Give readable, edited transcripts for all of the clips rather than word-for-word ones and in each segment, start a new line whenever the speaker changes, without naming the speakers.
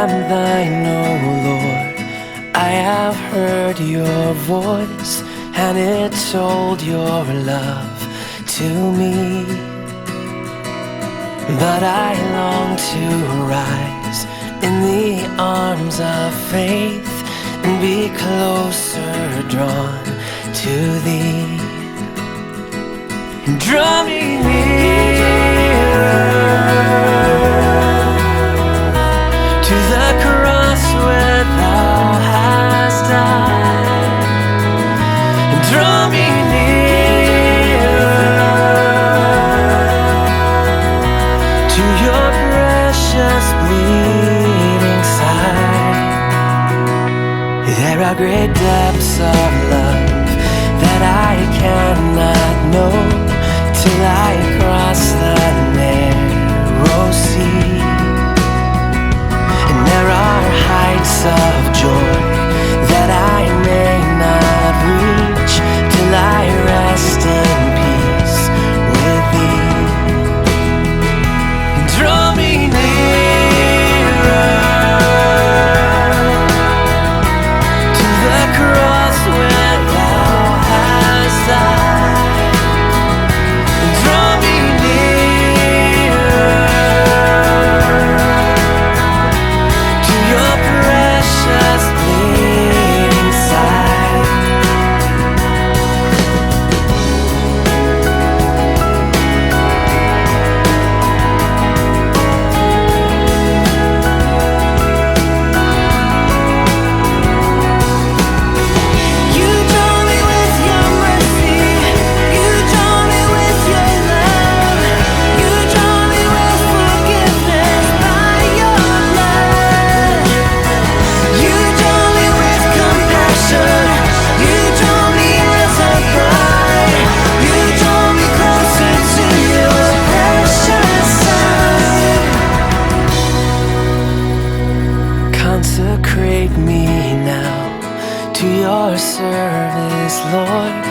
am thine, O Lord. I have heard your voice, and it told your love to me. But I long to rise in the arms of faith and be closer drawn to thee. Draw me nearer to the cross where thou hast died. Draw me nearer to your precious bleeding side. There are great depths of love that I cannot know till I cross the narrow sea. And there are heights of joy that I may not reach till I rest in peace with thee. Draw me nearer to the cross where thou hast died. Draw me nearer to your precious bleeding side. You draw me with your mercy, you draw me with your love, you draw me with forgiveness by your blood. You draw me with compassion, you draw me as a bride, you draw me closer to your precious son. Consecrate me now to your service, Lord,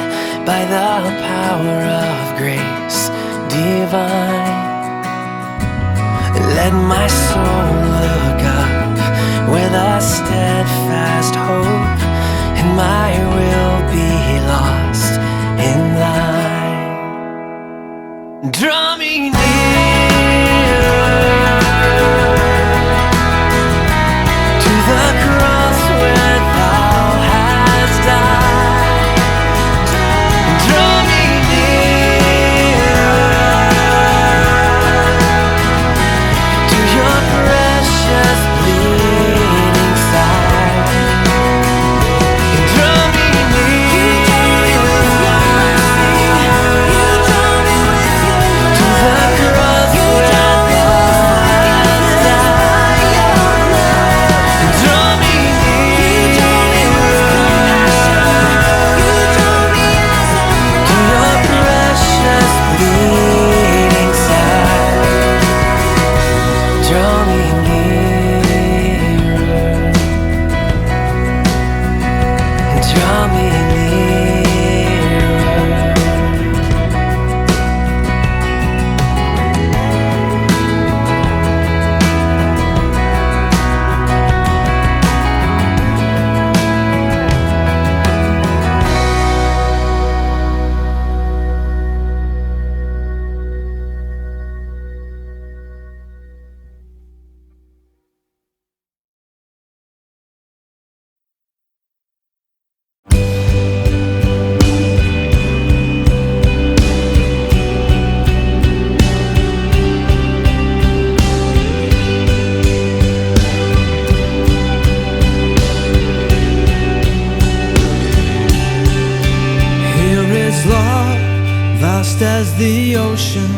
by the power of grace divine. Let my soul look up with a steadfast hope, and my will be lost in thine. Draw me nearer to the cross where thou hast died. Draw me nearer to your precious bleeding side. Draw me nearer to the cross where thou hast died. Draw me nearer to your precious bleeding side. Draw me nearer, draw me
vast as the ocean,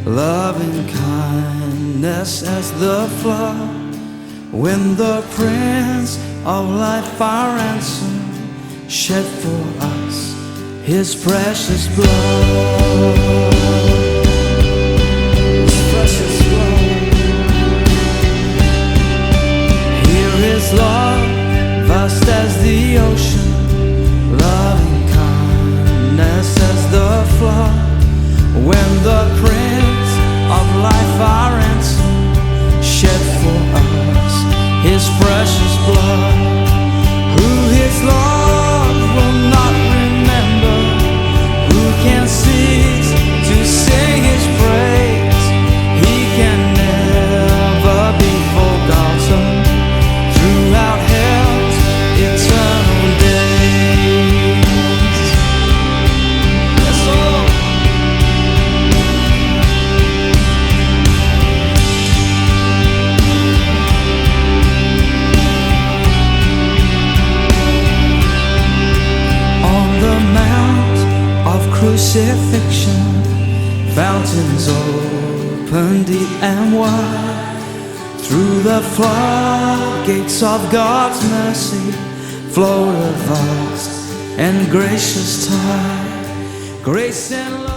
loving kindness as the flood. When the Prince of Life, our ransom, shed for us His precious blood. His precious blood. Here is love, vast as the ocean, loving kindness as the flood. When the Prince of Life, our ransom, shed for us blood, who his love will not remember, who can cease to sing his praise. He can never be forgotten throughout hell's eternal days. Yes, Lord. On the mount of crucifixion, fountains open deep and wide. Through the floodgates of God's mercy flowed a vast and gracious tide. Grace and love.